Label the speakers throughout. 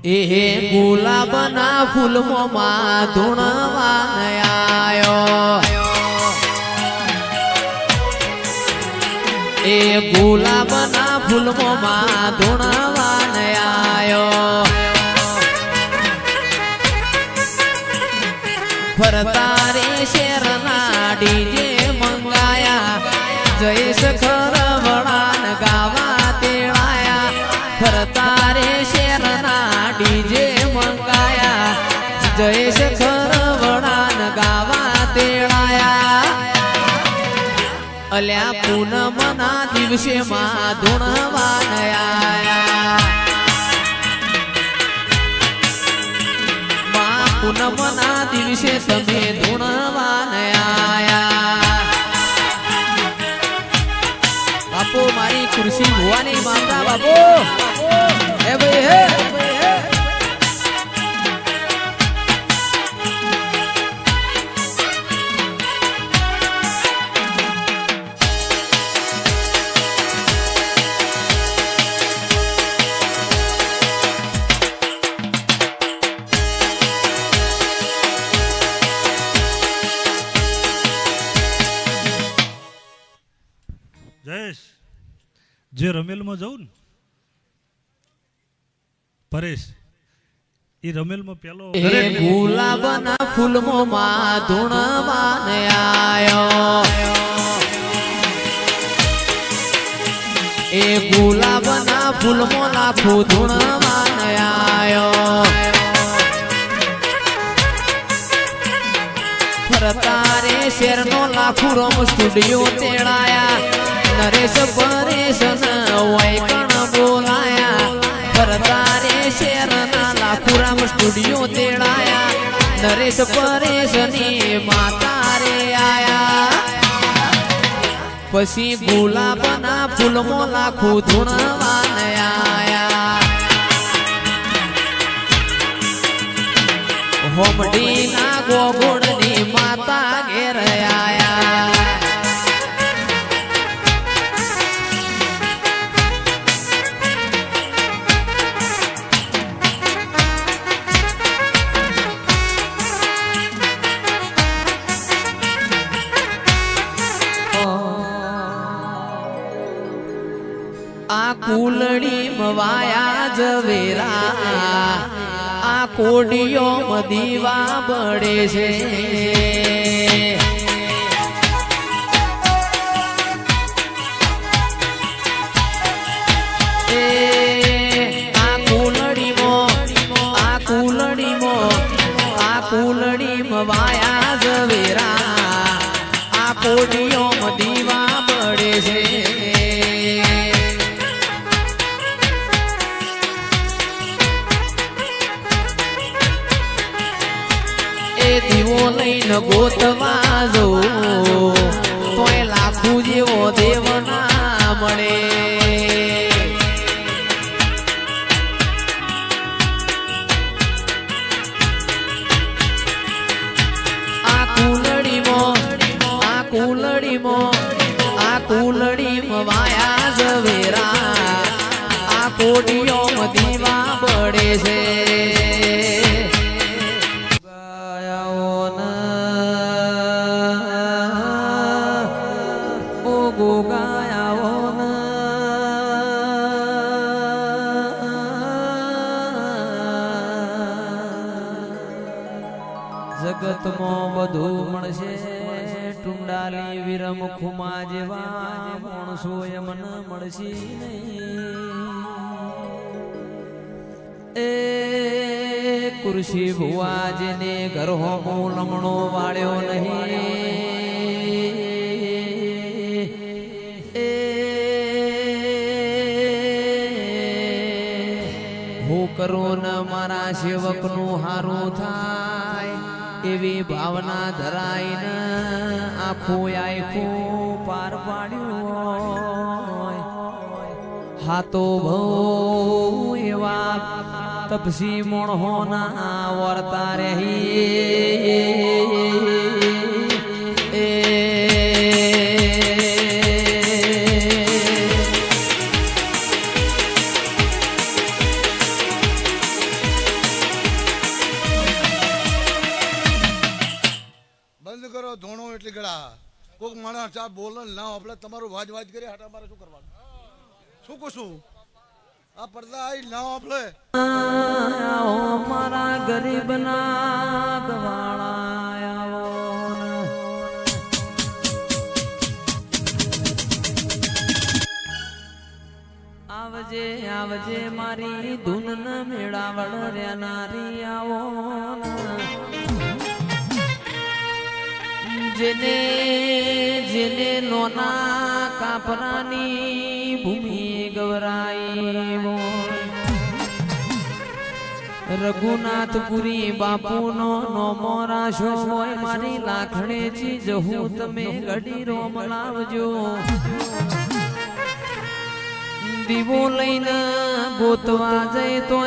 Speaker 1: એ ગુલાબના ફૂલમાં ધૂણવાન આયો એ ગુલાબના ફૂલમાં ધૂણવાન આયો ફરતા રે શેરના ડીજે મંગાયા જયેશ ખરવડાન ગાવા તેડાયા ફરતા રે શેરના ડીજે મંગાયા જયેશ ખરવડાન ગાવા તેડાયા અલ્યા પૂનમના દિવસે માં ધૂણવાન આયા પૂનમના દિવસે તમે ધૂણવાન આયા બાપુ મારી ખુરશી ભુવાની માતા બાપુ હે ભાઈ હે
Speaker 2: જયેશ જે રમેલમાં જવું ને પરેશ એ રમેલમાં પેલો
Speaker 1: ગુલાબના ફૂલમાં ધૂણવાન આયો એ ગુલાબના ફૂલમાં લાખો ધૂણવાન આયો ફરતા રે શેરનો લાખો રમ સ્ટુડિયો તેડાયા નરેશ પરેશ વૈકણ બોલાયા ફરતા રે શેરના લાખુરામ સ્ટુડિયો તેડાયા નરેશ પરેશ ની માતા રે આયા પછી ગુલાબના ફૂલમાં લાખો ધૂણવાન આયા હોમડી ના ગોગોળની માતા ઘેર આયા આ કુલડી મવાયા જવેરા આ કોડિયો દીવા બળે છે આ કુલડી મવાયા જવેરા આ કોડિયો દીવા બળે છે દીવો લઈને ગોતવા જો તોય લાખું જેવો દેવ ના મળે આ કુલડીમાં વાયા ઝવેરા આ કોડિયો દીવા પડે છે જગતમાં બધું મળશે ટુંડાલી વિરમ ખુમા જેવા માણસો એમન મળશે નહીં એ કુરશી ભુવા જેને ઘર હોમો લમણો વાળ્યો નહીં એ હું કરું ન મારા સેવકનું હારું થાય એવી ભાવના ધરાઈને આખું પાર પાડ્યું હાતો ભઉ એવા તપસી મોણહોના વર્તા રહી
Speaker 3: એટલી ગળા કોક માણસ ચા બોલે ના આપણે તમારું વાજ વાજ કરી હાટા મારે શું કરવાનું શું કહું આ પડદા આવી ના આપણે
Speaker 1: મારા ગરીબ ના ગવાળા આવજે આવજે મારી ધૂન ન મેળાવળ રેનારી આવો જેને જેને નોના કાપરાની ભૂમિ ગવરાઈ રઘુનાથપુરી બાપુનો નોમો રાશો હોય મારી લાખણેજી જહું તમે ગડી રોમ લાવજો દીવો લઈને ગોતવા જઈ તો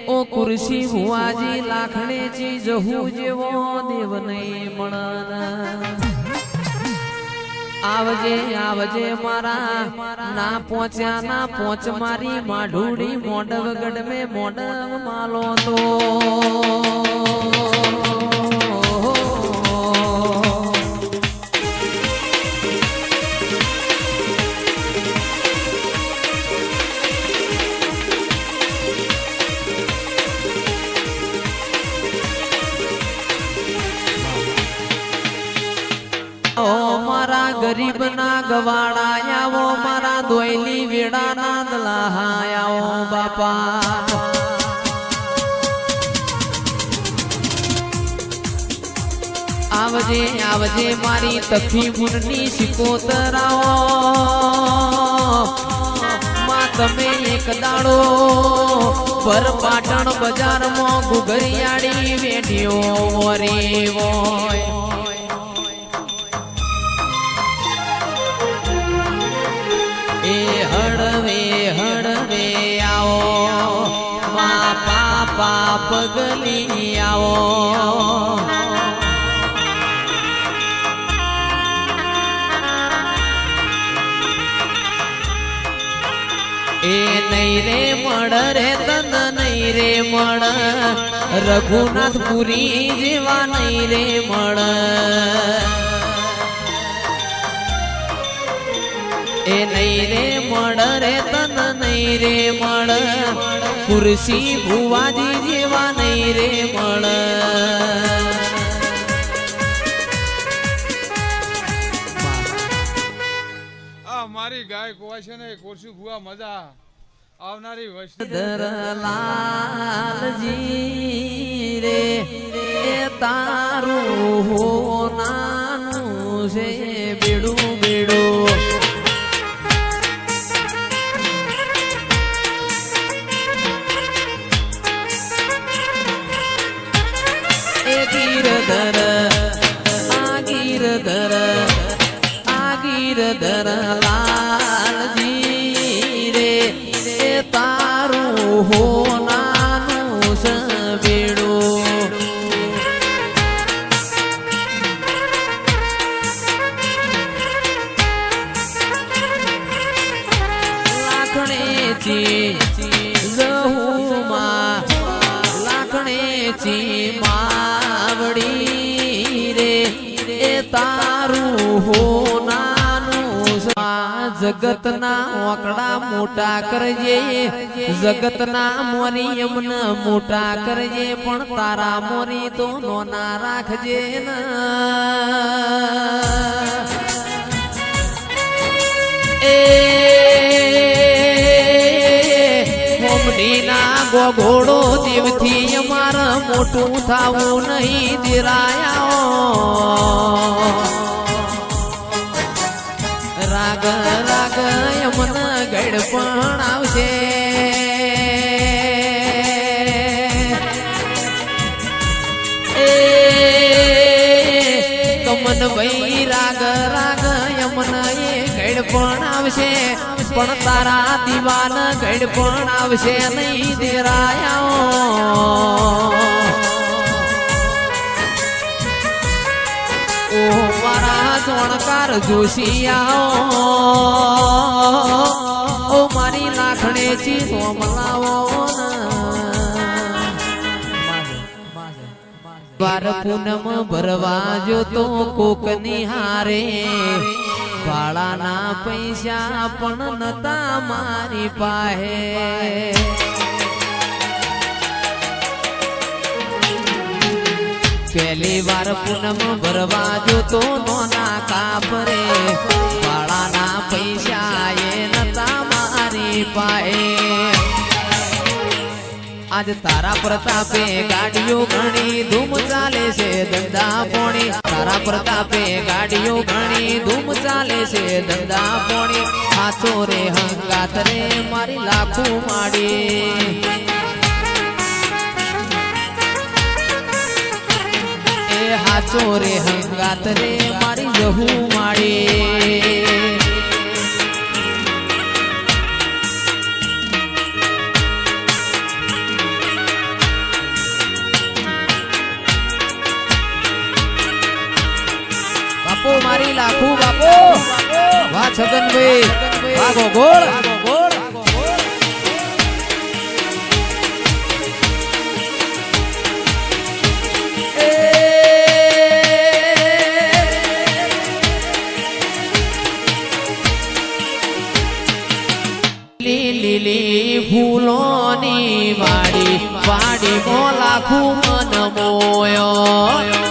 Speaker 1: ઓ કુરશી ભુવાજી લાખણેજી જહું જેવો દેવ નહીં મળન આવજે આવજે મારા ના પહોંચ્યા ના પહોંચ મારી માઢુડી મોડવ ગઢ મેં મોડવ માલો તો મારા ગરીબ ના ગવાડા આવો મારા દોયલી વેડા ના દલાહા આવો બાપા આવજે આવજે મારી તફી મુનની સિકોતરાઓ માં તમે એક દાડો પર પાટણ બજારમાં ગુગરિયાળી વેઢ્યો વરી હોય હળવે હળવે આવો મા પાપા પગલી આવો એ નહીં રે મળ રે તન નહીં રે મળ રઘુનાથપુરી જેવા નહીં રે મળ એ નહીં રે મળ રે તન નહીં રે મળ કુરશી ભુવાજી જેવા નહીં રે મળ
Speaker 4: આ મારી ગાય કોવા છે ને કુરશી ભુવા મજા આવનારી
Speaker 1: લાલજી રે તારું હો નાનું છે બેડું બેડું ગીરધર લાલજી રે તારું હો નાનું સબેડું લાખણેજી જહુમાં લાખણેજી માવડી રે એ તારું હો જગતના ઓકડા મોટા કરજે જગતના મોરી એમને મોટા કરજે પણ તારા મોરી તો નોના રાખજે ને એ હોમડીના ગોઘોડો દેવથી અમારે મોટું થાવું નહીં દેરાયા રાગ રાગ યમન ગઢ પણ આવશે એ કમન ભાઈ રાગ રાગ યમન એ ગઢ પણ આવશે પણ તારા દીવાન ગઢ પણ આવશે નહીં દેરાયા ઓ મારા જોણકાર જોશિયાઓ ઓ મારી લાખણેજી સોમલાવો વાર પૂનમ ભરવા જો તો કોક નિહારે ભાડાના પૈસા પણ નતા મારી પાસે પહેલી વાર પૂનમ ભરવા જો તો નોના કાપરે ભાડાના પૈસા એ નતા મારી પાસે આજ તારા પ્રતાપે ગાડીઓ ઘણી ધૂમ ચાલે છે ધંધા પોણી તારા પ્રતાપે ગાડીઓ ઘણી ધૂમ ચાલે છે ધંધા પોણી હાચો રે હંગાત રે મારી લાખું માડી એ હાચો રે હંગાત રે મારી જહુ માડી બાપો મારી લાખું બાપો વાહ છગનભાઈ વાહ ગોળ લીલી ફૂલોની વાડી વાડી મો લાખું મન મોયો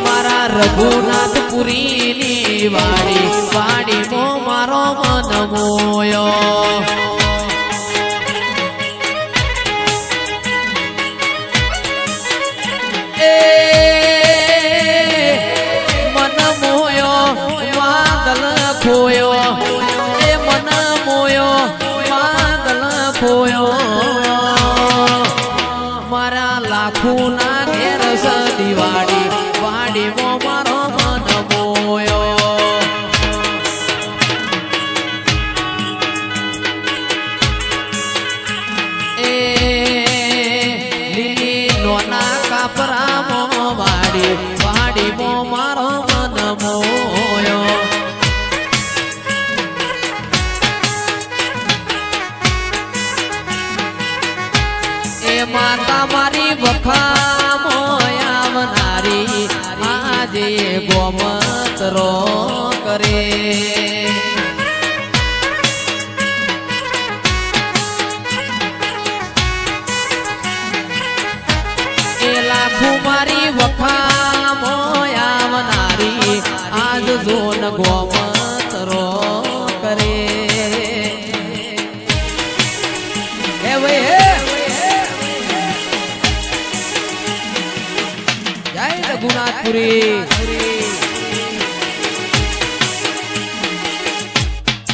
Speaker 1: મારા રઘુનાથપુરી ની વાડી વાડી મો મારો મન મોયો મન મોયો વાદળ ખોયો એ મન મોયો વાદળ ખોયો મારા લાખું ના ઘેર સદી વાડી વાડી મો મારો મન મોયો એ લીલી નોના કાપરા મો વાડી વાડી મો મારો મન મોયો એ માતા મારી વખામો આવનારી આજે ગોમતરો કરે એ લાખું મારી વખામો આવનારી આજ જોન ગોમતરો કરે હે ભાઈ હે જય રઘુનાથપુરી